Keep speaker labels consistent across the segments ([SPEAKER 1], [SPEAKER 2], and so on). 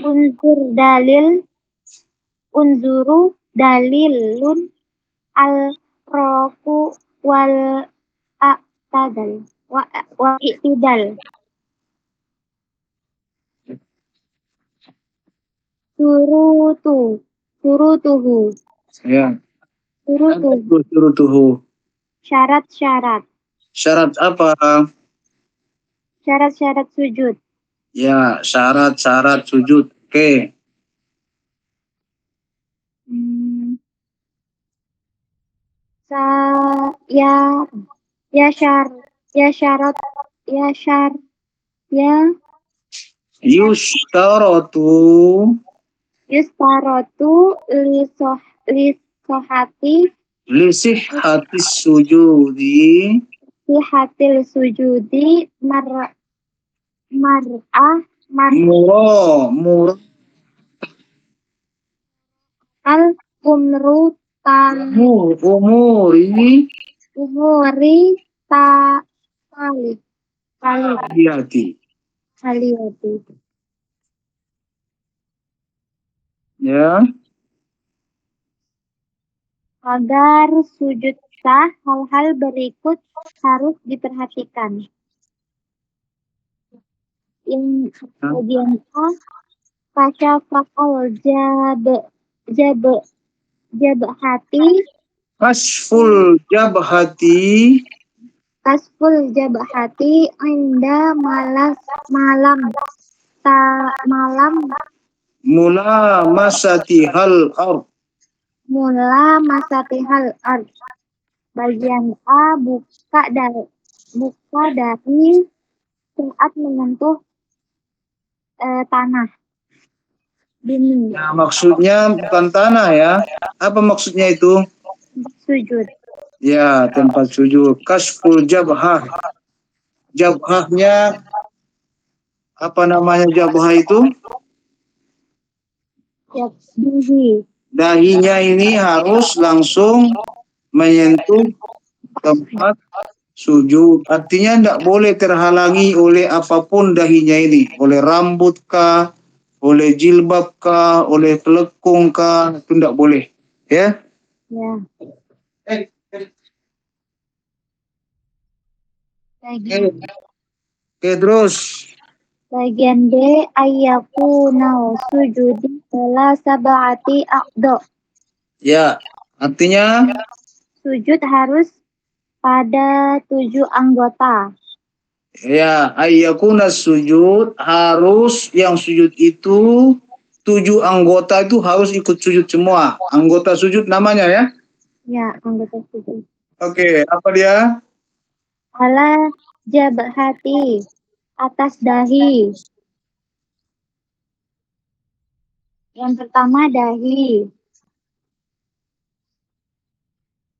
[SPEAKER 1] Unzur dalil, unzuru dalilun al-raku wal a'tadal wa i'tidal. Surutuhu.
[SPEAKER 2] Ya. Surutuhu.
[SPEAKER 1] Syarat-syarat.
[SPEAKER 2] Syarat apa?
[SPEAKER 1] Syarat-syarat sujud.
[SPEAKER 2] Ya, syarat-syarat sujud. Oke.
[SPEAKER 1] Yustaratu lisohati
[SPEAKER 2] lisihhatis sujudi
[SPEAKER 1] sihatil sujudi mar'ah
[SPEAKER 2] murah
[SPEAKER 1] al umru umuri
[SPEAKER 2] taliyati. Ya.
[SPEAKER 1] Agar sujud sah, hal-hal berikut harus diperhatikan. Bagian A, kasyafakal jabhati
[SPEAKER 2] Kasful jabhati
[SPEAKER 1] inda malam
[SPEAKER 2] mula masatihal
[SPEAKER 1] ard. Bagian A, buka dahi saat menyentuh tanah bumi.
[SPEAKER 2] Nah, maksudnya bukan tanah ya. Apa maksudnya itu?
[SPEAKER 1] Sujud.
[SPEAKER 2] Ya, tempat sujud. Kasful jabhah. Jabhahnya apa namanya jabhah itu? Dahinya ini harus langsung menyentuh tempat sujud. Artinya tidak boleh terhalangi oleh apapun dahinya ini. Oleh rambut kah, oleh jilbab kah, oleh kelekung kah, itu tidak boleh. Ya?
[SPEAKER 1] Ya.
[SPEAKER 2] Oke, terus.
[SPEAKER 1] Bagian B, ayyakuna sujudi ala sab'ati a'dha.
[SPEAKER 2] Ya, artinya
[SPEAKER 1] sujud harus pada 7 anggota.
[SPEAKER 2] Ya, ayyakuna sujud harus yang sujud itu 7 anggota itu harus ikut sujud semua. Anggota sujud namanya ya?
[SPEAKER 1] Ya, anggota sujud.
[SPEAKER 2] Oke, apa dia?
[SPEAKER 1] Ala jabhati, atas dahi. Yang pertama dahi.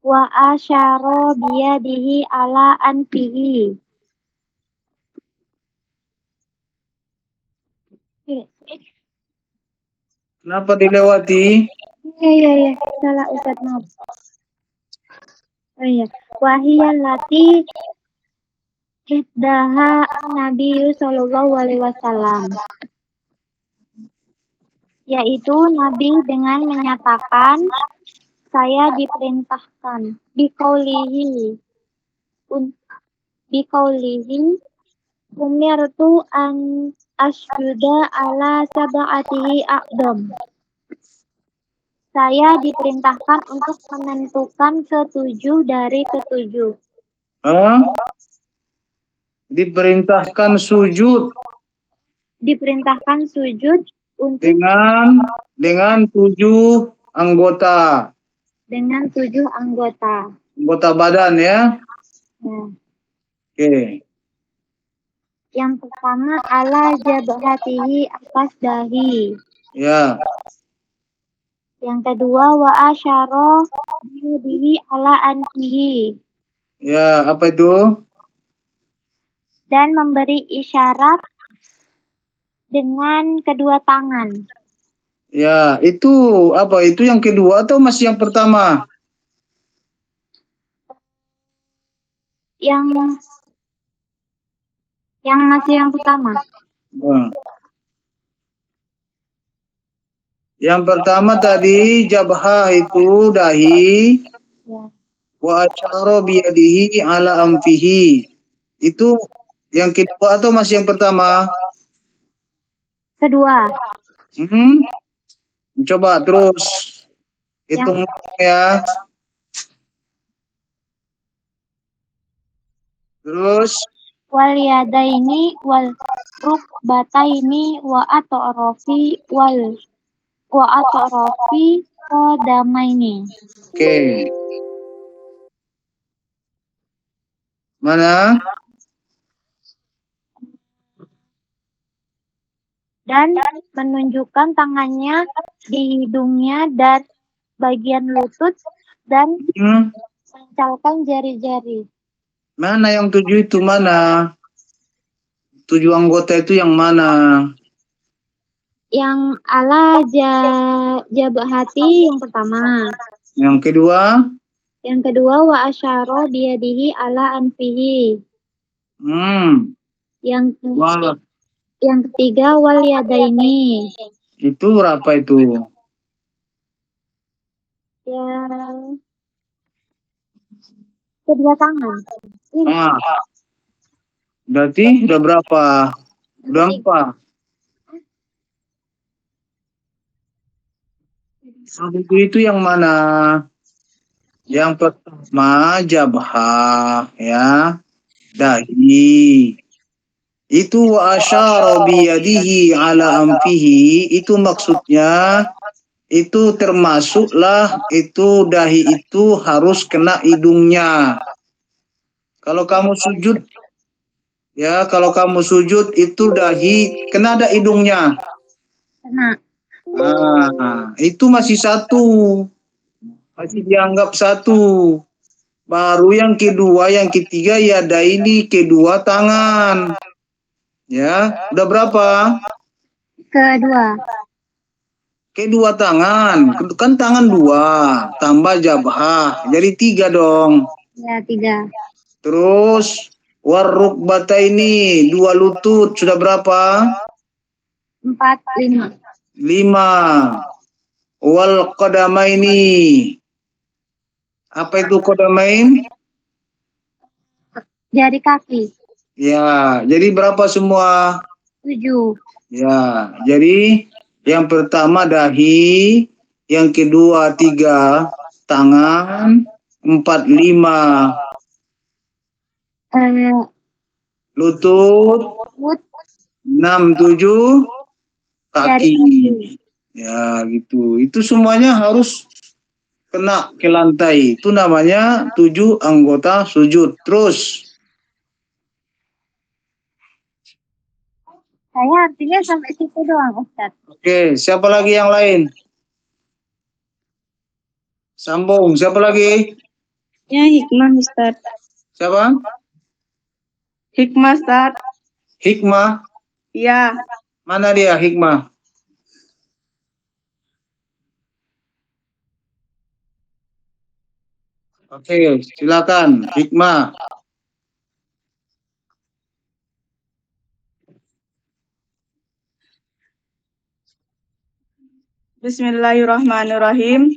[SPEAKER 1] Wa asyara biyadihi ala anfihi.
[SPEAKER 2] Kenapa dilewati?
[SPEAKER 1] Iya. Salah Ustaz, maaf. Oh iya. Wahiyallati iddaha Nabi Sallallahu Alaihi Wasallam. Yaitu Nabi dengan menyatakan, saya diperintahkan bikaulihi umirtu an asjuda ala sab'atihi a'dam. Saya diperintahkan untuk menentukan ketujuh dari ketujuh.
[SPEAKER 2] Diperintahkan sujud.
[SPEAKER 1] Diperintahkan sujud untuk
[SPEAKER 2] dengan 7 anggota.
[SPEAKER 1] Dengan 7 anggota.
[SPEAKER 2] Anggota badan ya. Oke.
[SPEAKER 1] Yang pertama ala jabhatihi, atas dahi.
[SPEAKER 2] Ya.
[SPEAKER 1] Yang kedua wa asyara biyadihi ala anfihi.
[SPEAKER 2] Ya, apa itu?
[SPEAKER 1] Dan memberi isyarat dengan kedua tangan.
[SPEAKER 2] Ya, itu apa? Itu yang kedua atau masih yang pertama?
[SPEAKER 1] Yang masih yang pertama.
[SPEAKER 2] Yang pertama tadi jabhah itu dahi,
[SPEAKER 1] Ya.
[SPEAKER 2] wa asyara biyadihi ala amfihi. Itu yang kedua atau masih yang pertama?
[SPEAKER 1] Kedua.
[SPEAKER 2] Hmm? Coba terus
[SPEAKER 1] Yang
[SPEAKER 2] hitung ya. Terus
[SPEAKER 1] wal yadaini wal rukbataini wa atorofi qadamaini.
[SPEAKER 2] oke. Mana?
[SPEAKER 1] Dan menunjukkan tangannya di hidungnya dan bagian lutut dan
[SPEAKER 2] Hmm?
[SPEAKER 1] mencalkan jari-jari.
[SPEAKER 2] Mana yang tujuh itu mana? Tujuh anggota itu yang mana?
[SPEAKER 1] Yang ala jabahati yang pertama.
[SPEAKER 2] Yang kedua?
[SPEAKER 1] Yang kedua wa asyara biyadihi ala anfihi.
[SPEAKER 2] Hmm.
[SPEAKER 1] Yang
[SPEAKER 2] Wah,
[SPEAKER 1] yang ketiga wal yadaini.
[SPEAKER 2] itu berapa itu?
[SPEAKER 1] Yang kedua tangan.
[SPEAKER 2] Ah, berarti udah berapa? Udah empat. Satu itu yang mana? Yang pertama jabhah ya, dahi. Itu wa asyara biyadihi ala amfihi, itu maksudnya itu termasuklah itu dahi itu harus kena hidungnya. Kalau kamu sujud ya, kalau kamu sujud itu dahi kena ada hidungnya.
[SPEAKER 1] Kena.
[SPEAKER 2] Nah, itu masih satu, masih dianggap satu. Baru yang kedua, yang ketiga ya daini kedua tangan. Ya, udah berapa?
[SPEAKER 1] Kedua.
[SPEAKER 2] Kedua tangan, kan tangan dua, tambah jabhah, jadi tiga dong.
[SPEAKER 1] Ya, tiga.
[SPEAKER 2] Terus waruk bata ini dua lutut sudah berapa?
[SPEAKER 1] 4, 5.
[SPEAKER 2] Lima. Wal qadamaini. Apa itu qadamain?
[SPEAKER 1] Jari kaki.
[SPEAKER 2] Ya, jadi berapa semua?
[SPEAKER 1] 7.
[SPEAKER 2] Ya, jadi yang pertama dahi, yang kedua tiga tangan, empat lima lutut,
[SPEAKER 1] Lutut,
[SPEAKER 2] enam tujuh
[SPEAKER 1] jari
[SPEAKER 2] kaki.
[SPEAKER 1] kaki.
[SPEAKER 2] Ya, gitu. Itu semuanya harus kena ke lantai. Itu namanya tujuh anggota sujud. Terus,
[SPEAKER 1] Saya artinya sampai situ doang, Ustaz.
[SPEAKER 2] oke, siapa lagi yang lain? Sambung, siapa lagi?
[SPEAKER 3] Ya, hikmah Ustaz.
[SPEAKER 2] Siapa?
[SPEAKER 3] Hikmah Ustaz.
[SPEAKER 2] Hikmah.
[SPEAKER 3] Ya,
[SPEAKER 2] Mana dia hikmah? Oke, silakan hikmah.
[SPEAKER 3] Bismillahirrahmanirrahim.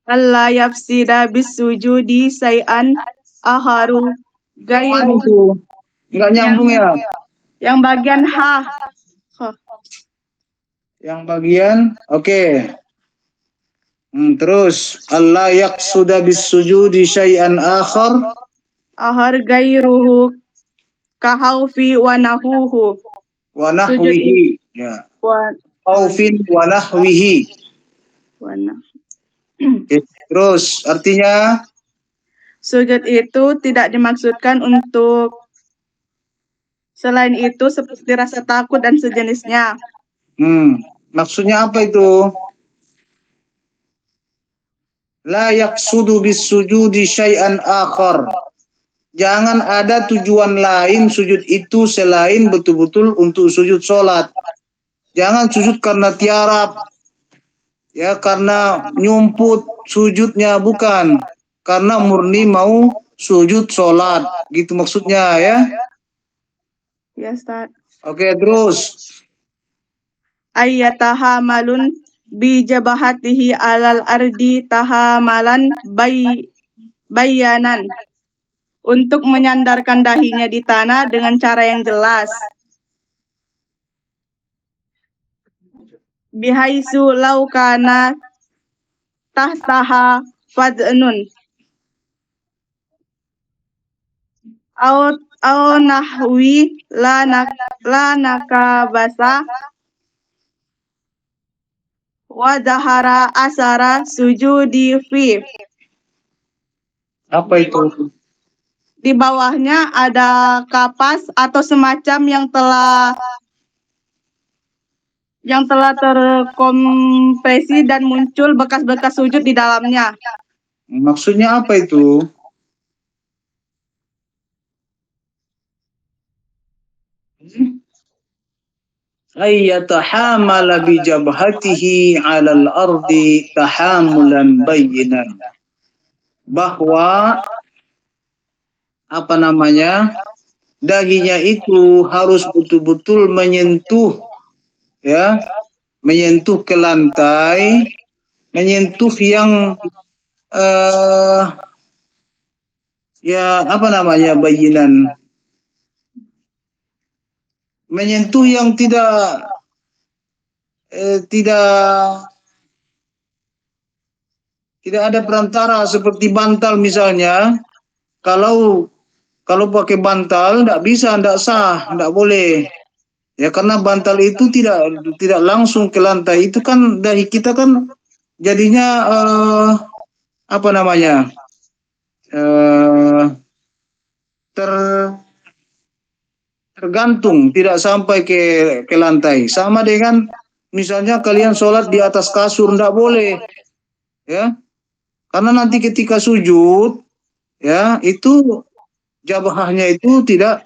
[SPEAKER 3] Allah yafsida bisujudi say'an aharu
[SPEAKER 2] Mana
[SPEAKER 3] gairu.
[SPEAKER 2] itu? Enggak nyambung ya?
[SPEAKER 3] Yang bagian ha.
[SPEAKER 2] Yang bagian, oke. Terus Allah yaqsuda bisujudi syai'an akhar
[SPEAKER 3] Ahar gairuhu kahaufi wa nahuhu.
[SPEAKER 2] wa nahwihi. Ya.
[SPEAKER 3] Wa,
[SPEAKER 2] Khaufin wa nahwihi.
[SPEAKER 3] wa nah.
[SPEAKER 2] Oke, terus artinya
[SPEAKER 3] Sujud itu tidak dimaksudkan untuk selain itu seperti rasa takut dan sejenisnya.
[SPEAKER 2] maksudnya apa itu? La yaqsudu bisujudi syai'an akhar. Jangan ada tujuan lain sujud itu selain betul-betul untuk sujud sholat. Jangan sujud karena tiarap, ya karena nyumput sujudnya, bukan. Karena murni mau sujud sholat, gitu maksudnya ya.
[SPEAKER 3] Ya, Ustaz.
[SPEAKER 2] Oke, terus
[SPEAKER 3] ayyatahamalun bi jabahatihi alal ardi tahamalan bayanan, untuk menyandarkan dahinya di tanah dengan cara yang jelas. Bihaisu laukana tahtaha fadnun au nahwi la nakabasa wa dahara asara sujudi fi.
[SPEAKER 2] Apa itu?
[SPEAKER 3] Di bawahnya ada kapas atau semacam yang telah terkompresi dan muncul bekas-bekas sujud di dalamnya.
[SPEAKER 2] Maksudnya apa itu? Ayyatahamala bi jabhatihi 'alal ardi tahamulan bayyinan. Bahwa apa namanya? Dahinya itu harus betul-betul menyentuh, ya, menyentuh ke lantai, menyentuh yang ya apa namanya, bayinan, menyentuh yang tidak ada perantara seperti bantal misalnya. Kalau pakai bantal tidak bisa, tidak sah, tidak boleh. Ya karena bantal itu tidak langsung ke lantai, itu kan dahi kita kan jadinya apa namanya, tergantung, tidak sampai ke lantai. Sama dengan misalnya kalian sholat di atas kasur, tidak boleh, ya, karena nanti ketika sujud, ya, itu jabahnya itu tidak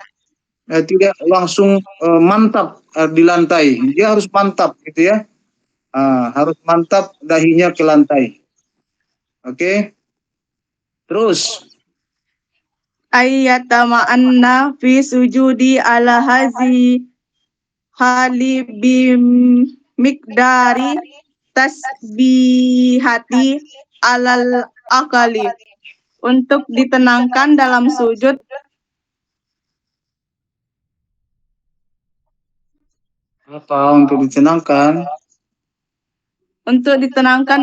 [SPEAKER 2] langsung mantap di lantai, dia harus mantap gitu ya. Harus mantap dahinya ke lantai. Oke. Terus
[SPEAKER 3] Ayyatama'anna fi sujudi ala hazi hali bimikdari tasbihati alal akali, untuk ditenangkan dalam sujud
[SPEAKER 2] apa untuk ditenangkan?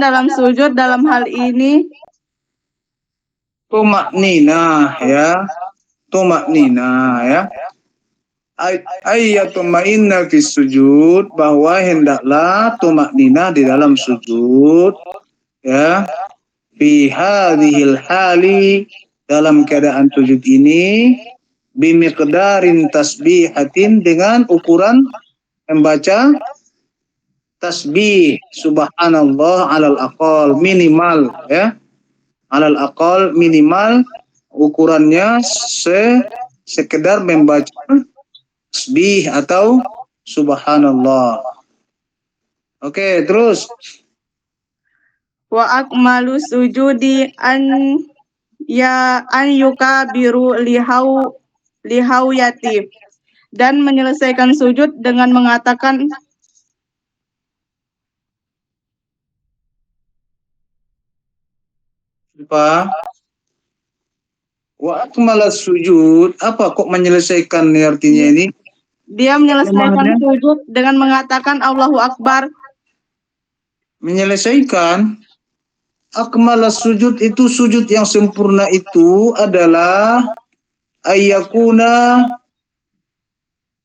[SPEAKER 3] dalam sujud dalam hal ini
[SPEAKER 2] Tumaknina, ya. Tumaknina, ya. Ayyatumainna fi sujud, bahwa hendaklah tumaknina di dalam sujud, ya. Fi hadhil hali, dalam keadaan sujud ini, bimiqdarin tasbihatin, dengan ukuran membaca tasbih subhanallah alal aqal, minimal, ya. Alal aqal, minimal ukurannya sekedar membaca tasbih atau subhanallah. Oke, terus
[SPEAKER 3] wa akmalu sujudi an yukabiru lihauyati, dan menyelesaikan sujud dengan mengatakan
[SPEAKER 2] apa? Wa akmalas sujud, apa kok menyelesaikan nih artinya ini?
[SPEAKER 3] dia menyelesaikan sujud dengan mengatakan Allahu Akbar.
[SPEAKER 2] Menyelesaikan. Akmalas sujud itu, sujud yang sempurna itu adalah ayyakuna,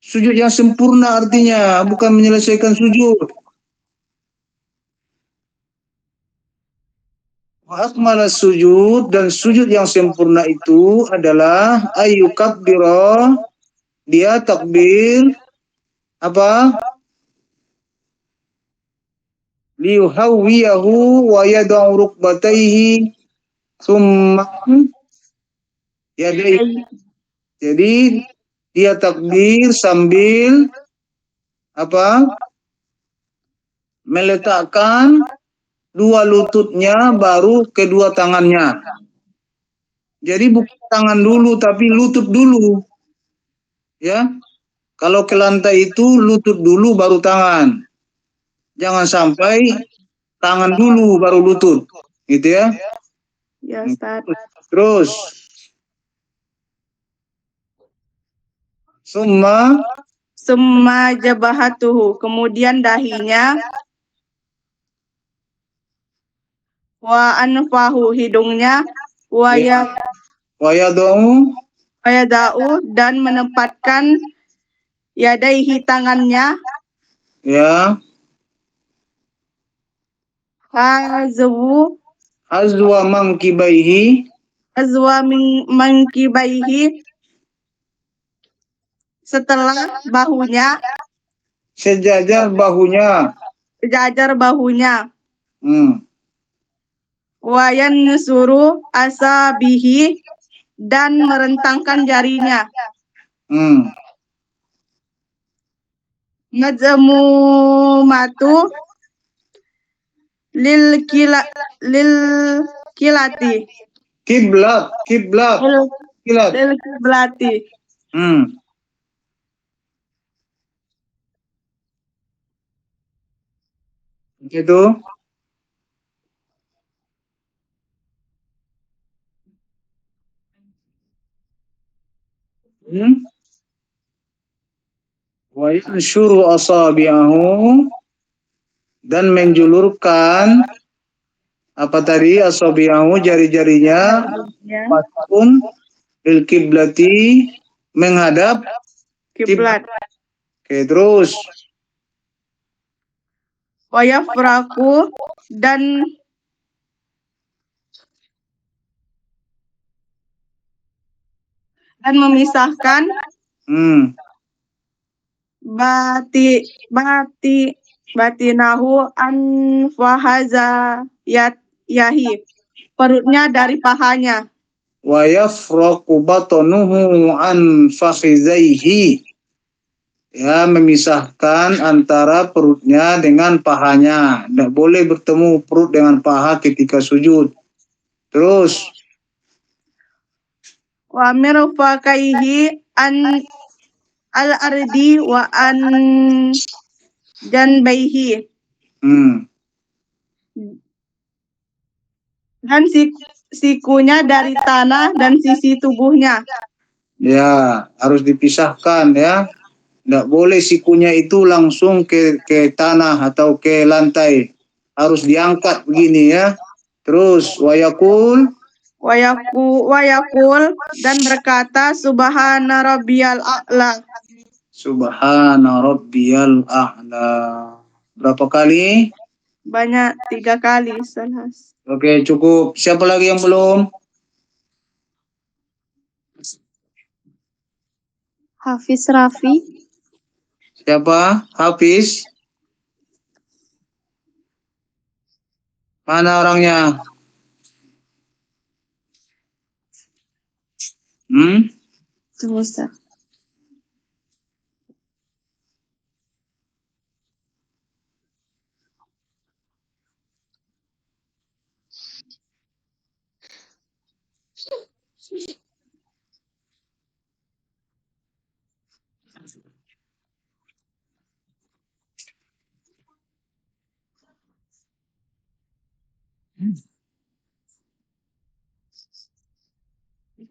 [SPEAKER 2] sujud yang sempurna artinya, bukan menyelesaikan sujud. Akmalas sujud, dan sujud yang sempurna itu adalah ayyukabbira, dia takbir apa? Liyuhawwiyahu wa yada'u rukbatayhi summa yadayhi. Jadi dia takbir sambil apa? Meletakkan dua lututnya baru kedua tangannya. Jadi bukan tangan dulu tapi lutut dulu. Ya. Kalau ke lantai itu lutut dulu baru tangan. Jangan sampai tangan dulu baru lutut. Gitu ya.
[SPEAKER 3] Ya Ustaz.
[SPEAKER 2] Terus
[SPEAKER 3] Summa jabahatuhu, kemudian dahinya, wa anfahu, hidungnya, wa yada'u, dan menempatkan yadaihi, tangannya,
[SPEAKER 2] ya
[SPEAKER 3] hazwu
[SPEAKER 2] azwa mangkibaihi
[SPEAKER 3] mangkibaihi, setelah bahunya,
[SPEAKER 2] sejajar bahunya.
[SPEAKER 3] sejajar bahunya,
[SPEAKER 2] Hmm.
[SPEAKER 3] wayan suruh asabihi, dan merentangkan jarinya,
[SPEAKER 2] Hmm.
[SPEAKER 3] ngajemu matu lil kilati
[SPEAKER 2] Kiblat kilat.
[SPEAKER 3] lil kiblati.
[SPEAKER 2] Hmm. Itu wa yanshuru asabi'ahu, dan menjulurkan apa tadi, asabi'ahu, jari-jarinya,
[SPEAKER 3] Ya,
[SPEAKER 2] pun lil kiblati, menghadap
[SPEAKER 3] kiblat.
[SPEAKER 2] Oke, terus
[SPEAKER 3] Wayafraku, dan memisahkan
[SPEAKER 2] hmm,
[SPEAKER 3] batinahu an fahaza yahi, perutnya dari pahanya,
[SPEAKER 2] wa yafraqu batanuhu an fakhizaihi, ya, memisahkan antara perutnya dengan pahanya. Tidak boleh bertemu perut dengan paha ketika sujud. Terus
[SPEAKER 3] wa mirfaqaihi an al-ardi wa an janbaihi,
[SPEAKER 2] hmm,
[SPEAKER 3] dan sikunya dari tanah dan sisi tubuhnya.
[SPEAKER 2] ya, harus dipisahkan ya. Tidak boleh sikunya itu langsung ke tanah atau ke lantai. Harus diangkat begini ya. Terus wayakul,
[SPEAKER 3] Wayakul, dan berkata, subhana rabbiyal a'la,
[SPEAKER 2] subhana rabbiyal a'la. Berapa kali?
[SPEAKER 3] banyak, 3 kali.
[SPEAKER 2] Oke, cukup. Siapa lagi yang belum?
[SPEAKER 1] Hafiz Raffi.
[SPEAKER 2] Siapa? Hafiz? Mana orangnya?
[SPEAKER 1] Tunggu Ustaz.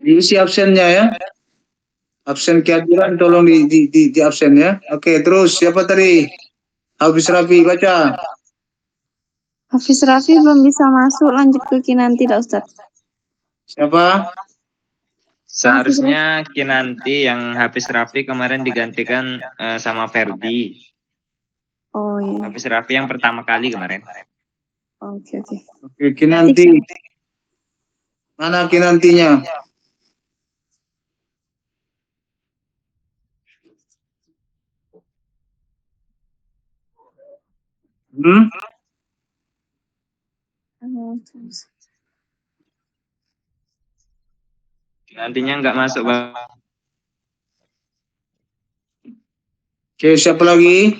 [SPEAKER 2] Diisi absennya ya. Absen kehadiran tolong di absen ya. Oke, terus siapa tadi? Hafiz Rafi, baca.
[SPEAKER 1] Hafiz Raffi belum bisa masuk, lanjut ke Kinanti dah Ustaz.
[SPEAKER 2] Siapa?
[SPEAKER 4] Seharusnya Kinanti, yang Hafiz Raffi kemarin digantikan sama Ferdi.
[SPEAKER 1] Oh iya.
[SPEAKER 4] Hafiz Raffi yang pertama kali kemarin.
[SPEAKER 1] Oke.
[SPEAKER 2] Oke, Kinanti. Mana Kinantinya?
[SPEAKER 4] Kinantinya nggak masuk, Bang.
[SPEAKER 2] Oke, siapa lagi?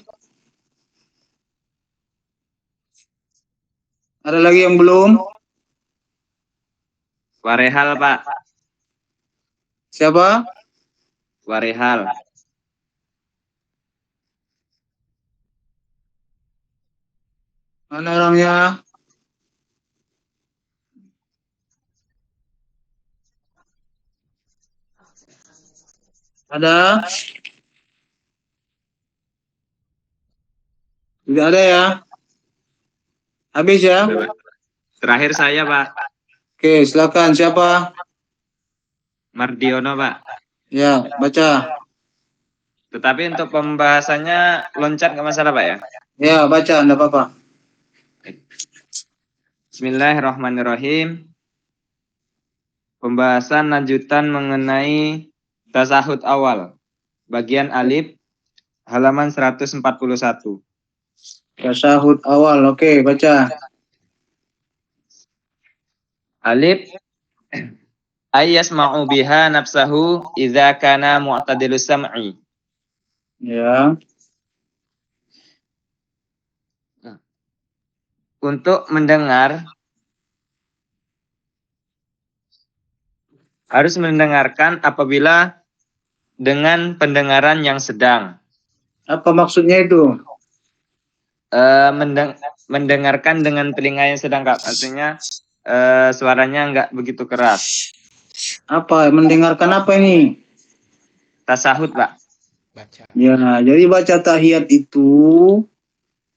[SPEAKER 2] Ada lagi yang belum?
[SPEAKER 4] Warehal, Pak.
[SPEAKER 2] Siapa?
[SPEAKER 4] Warehal.
[SPEAKER 2] Mana orangnya? Ada? Tidak ada ya? Habis ya?
[SPEAKER 4] Terakhir saya, Pak.
[SPEAKER 2] Oke, silakan. Siapa?
[SPEAKER 4] Mardiono, Pak.
[SPEAKER 2] Ya, baca.
[SPEAKER 4] Tetapi untuk pembahasannya loncat nggak masalah, Pak ya?
[SPEAKER 2] Ya, baca. Enggak apa-apa.
[SPEAKER 4] Bismillahirrahmanirrahim. Pembahasan lanjutan mengenai tasahud awal. Bagian alif, halaman 141.
[SPEAKER 2] Tasahud awal. Oke, baca.
[SPEAKER 4] Alif, ayyasma'u biha nafsahu idza kana mu'tadilus sam'i.
[SPEAKER 2] Ya.
[SPEAKER 4] Untuk mendengar, harus mendengarkan apabila dengan pendengaran yang sedang.
[SPEAKER 2] Apa maksudnya itu?
[SPEAKER 4] Mendengarkan dengan telinga yang sedang, Kak. Artinya suaranya nggak begitu keras.
[SPEAKER 2] Apa? Mendengarkan apa ini?
[SPEAKER 4] Tasahud, Pak.
[SPEAKER 2] Ya, jadi baca tahiyat itu,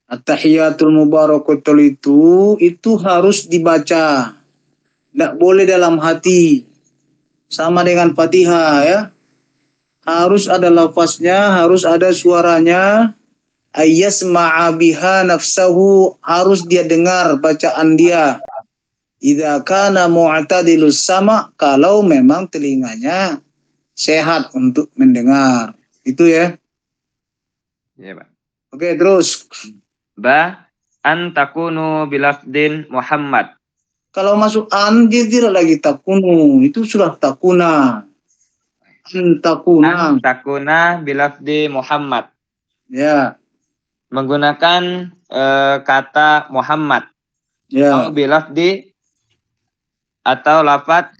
[SPEAKER 2] at-tahiyatul mubarakatul itu harus dibaca. Tidak boleh dalam hati. Sama dengan Fatihah ya. Harus ada lafaznya, harus ada suaranya. Ayyasma'a biha nafsahu, harus dia dengar bacaan dia. Idza kana mu'tadilus sama, kalau memang telinganya sehat untuk mendengar. Itu ya.
[SPEAKER 4] Ya, Pak.
[SPEAKER 2] Oke, terus.
[SPEAKER 4] Ba an takunu bilafdin Muhammad.
[SPEAKER 2] Kalau masuk an, dia tidak lagi takunu. Itu sudah takuna. Takuna.
[SPEAKER 4] An takuna bilafdi Muhammad.
[SPEAKER 2] Ya.
[SPEAKER 4] Menggunakan kata Muhammad.
[SPEAKER 2] Ya.
[SPEAKER 4] Atau bilafdi atau lafaz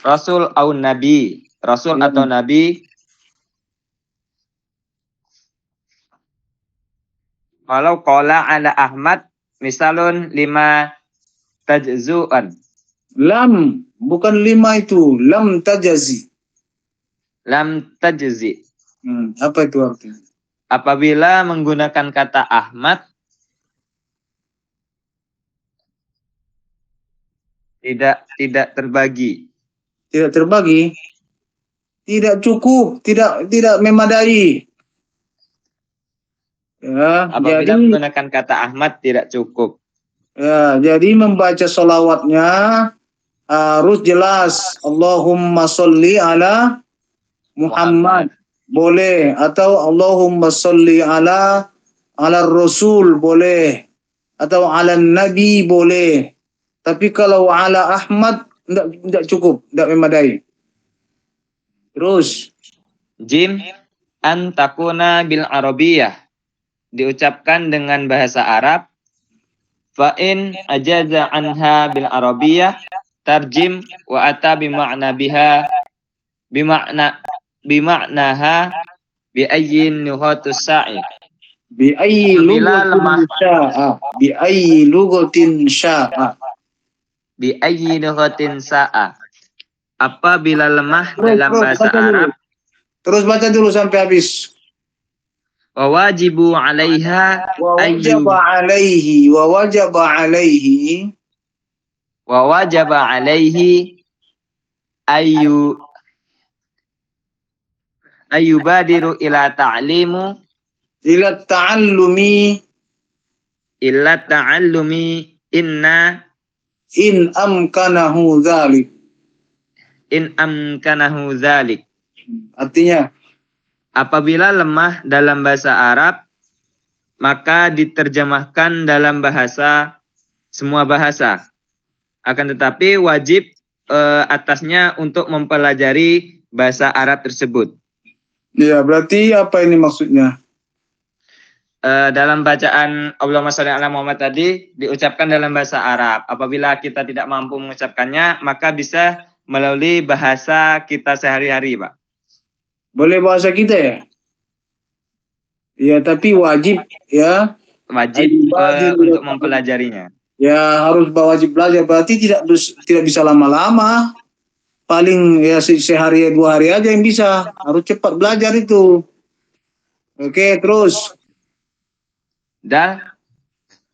[SPEAKER 4] Rasul atau Nabi. Rasul
[SPEAKER 2] Ya.
[SPEAKER 4] atau Nabi. Kalau qala ala Ahmad misalun lima tajzu'an.
[SPEAKER 2] Lam, bukan lima itu. Lam tajazi.
[SPEAKER 4] Lam tajzi.
[SPEAKER 2] Apa itu artinya?
[SPEAKER 4] Apabila menggunakan kata Ahmad tidak terbagi.
[SPEAKER 2] Tidak terbagi. Tidak cukup, tidak memadai. Ya,
[SPEAKER 4] Apabila
[SPEAKER 2] jadi
[SPEAKER 4] menggunakan kata Ahmad tidak cukup.
[SPEAKER 2] ya, jadi membaca sholawatnya harus jelas. Allahumma sholli ala Muhammad. Boleh. Atau Allahumma sholli ala Rasul. Boleh. Atau ala Nabi. Boleh. Tapi kalau ala Ahmad tidak cukup. Tidak memadai. Terus.
[SPEAKER 4] Jim an takuna bil arabiyah. Diucapkan dengan bahasa Arab. Fa'in ajaza anha bil arabiyah. Tarjim wa ata bima'na biha. Bima'naha bi'ayyin nuhatus sa'i.
[SPEAKER 2] Bi'ayyi lugatin sya'a. Bi'ayyi lugatin sya'a.
[SPEAKER 4] Bi'ayyi nuhatin sa'a. Apabila lemah dalam bahasa Arab.
[SPEAKER 2] Terus baca dulu sampai habis.
[SPEAKER 4] Wa wajibu 'alaiha
[SPEAKER 2] Wa wajaba alaihi. Wa wajaba alaihi.
[SPEAKER 4] Wa wajaba 'alaihi ayyubadiru ila ta'limu
[SPEAKER 2] Ila ta'allumi
[SPEAKER 4] inna
[SPEAKER 2] in amkanahu dzalik. Artinya
[SPEAKER 4] apabila lemah dalam bahasa Arab maka diterjemahkan dalam bahasa semua bahasa. Akan tetapi wajib atasnya untuk mempelajari bahasa Arab tersebut.
[SPEAKER 2] ya, berarti apa ini maksudnya?
[SPEAKER 4] Dalam bacaan Allahumma sholli ala Muhammad tadi diucapkan dalam bahasa Arab. Apabila kita tidak mampu mengucapkannya, maka bisa melalui bahasa kita sehari-hari, Pak.
[SPEAKER 2] Boleh bahasa kita ya? Ya, tapi wajib ya.
[SPEAKER 4] wajib
[SPEAKER 2] Wajib
[SPEAKER 4] untuk mempelajarinya.
[SPEAKER 2] Ya harus wajib belajar, berarti tidak bisa lama-lama. Paling ya sehari 2 hari aja yang bisa. Harus cepat belajar itu. Oke, terus.
[SPEAKER 4] Dal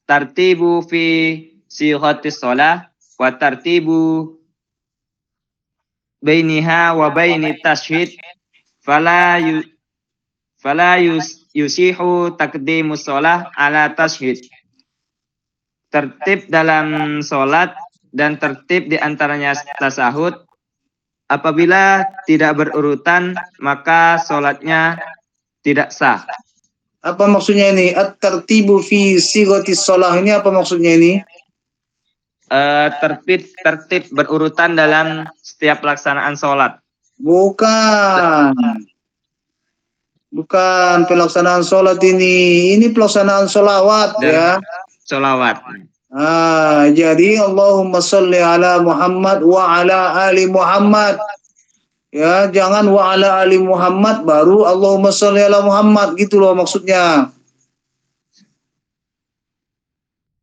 [SPEAKER 4] tartibu fi sighatis shalah wa tartibu bainiha wa baini tashhid fala yusihu taqdimus shalah ala tashhid. Tertib dalam sholat dan tertib di antaranya tasahud. Apabila tidak berurutan, maka sholatnya tidak sah.
[SPEAKER 2] Apa maksudnya ini? At-tartibu fi sighatis shalah ini apa maksudnya ini?
[SPEAKER 4] Tertib berurutan dalam setiap pelaksanaan sholat.
[SPEAKER 2] Bukan. Bukan pelaksanaan sholat ini. Ini pelaksanaan sholawat
[SPEAKER 4] Dan
[SPEAKER 2] ya.
[SPEAKER 4] sholawat.
[SPEAKER 2] Jadi Allahumma sholli ala Muhammad wa ala ali Muhammad. Ya, jangan wa ala ali Muhammad baru Allahumma sholli ala Muhammad gitu loh maksudnya.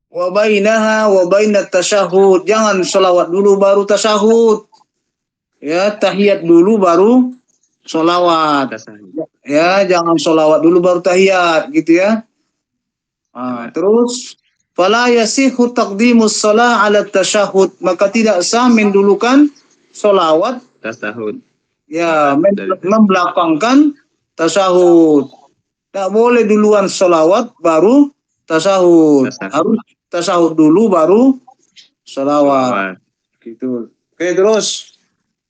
[SPEAKER 2] Wa bainaha wa bainat tasyahud. Jangan sholawat dulu baru tasyahud. Ya, tahiyat dulu baru sholawat. Ya, jangan sholawat dulu baru tahiyat gitu ya. Terus fala yasihu taqdimus shalah ala tasyahud, maka tidak sah mendulukan sholawat
[SPEAKER 4] Tasahud.
[SPEAKER 2] ya membelakangkan tasyahud. Tak boleh duluan sholawat baru tasyahud. Harus tasyahud dulu baru sholawat. Gitu. Oke, terus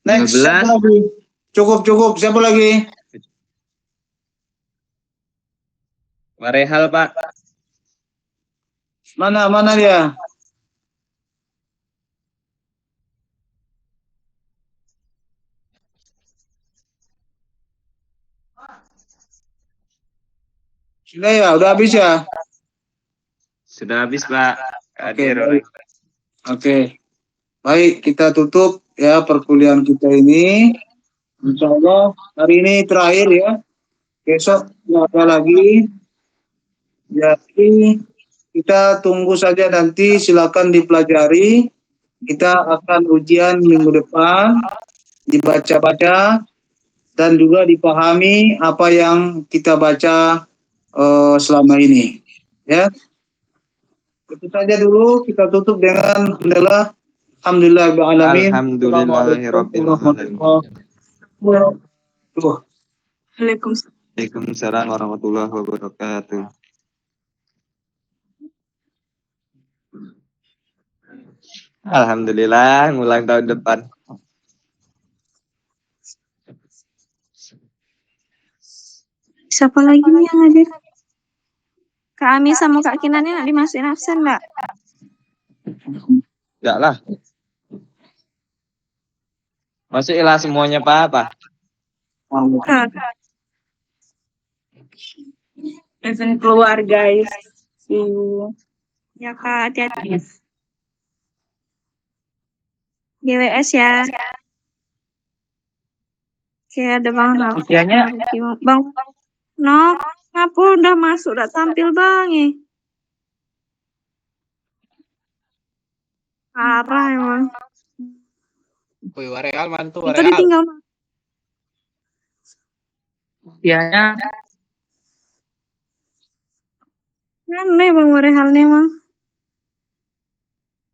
[SPEAKER 2] next
[SPEAKER 4] 15.
[SPEAKER 2] siapa lagi? Cukup siapa lagi?
[SPEAKER 4] Warehal, Pak.
[SPEAKER 2] Mana dia? Sudah ya, udah habis ya?
[SPEAKER 4] Sudah habis, Pak.
[SPEAKER 2] Oke, Oke. Baik, kita tutup ya perkuliahan kita ini. Insya Allah hari ini terakhir ya. Besok nggak ada lagi. Jadi kita tunggu saja nanti, silakan dipelajari. Kita akan ujian minggu depan, dibaca-baca dan juga dipahami apa yang kita baca selama ini. Ya, itu saja dulu. Kita tutup dengan alhamdulillahirrahmanirrahim.
[SPEAKER 4] Alhamdulillahirabbil alamin. Waalaikumsalam warahmatullahi wabarakatuh. Alhamdulillah, ngulang tahun depan.
[SPEAKER 5] Siapa lagi nih yang hadir? Kak Ami sama Kak Kinannya nak dimasukin absen enggak?
[SPEAKER 4] Enggak lah. Masukilah semuanya, Pak.
[SPEAKER 5] Kak.
[SPEAKER 3] Event keluar, guys. See you.
[SPEAKER 5] Ya Kak, hati-hati. GWS ya. Oke, ada Bang Raffi.
[SPEAKER 3] Usianya
[SPEAKER 5] Bang No, ngapa udah masuk, udah tampil Bang ya? Parah emang.
[SPEAKER 6] Wih, Wareal mantu,
[SPEAKER 5] Itu
[SPEAKER 6] Wareal.
[SPEAKER 5] ditinggal.
[SPEAKER 3] usianya
[SPEAKER 5] Aneh Bang Warehalnya emang.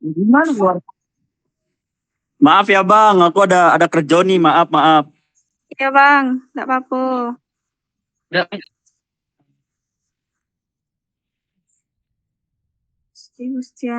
[SPEAKER 3] gimana keluar?
[SPEAKER 7] Maaf ya Bang, aku ada kerja nih, maaf.
[SPEAKER 5] Ya Bang, enggak apa-apa. Gusti.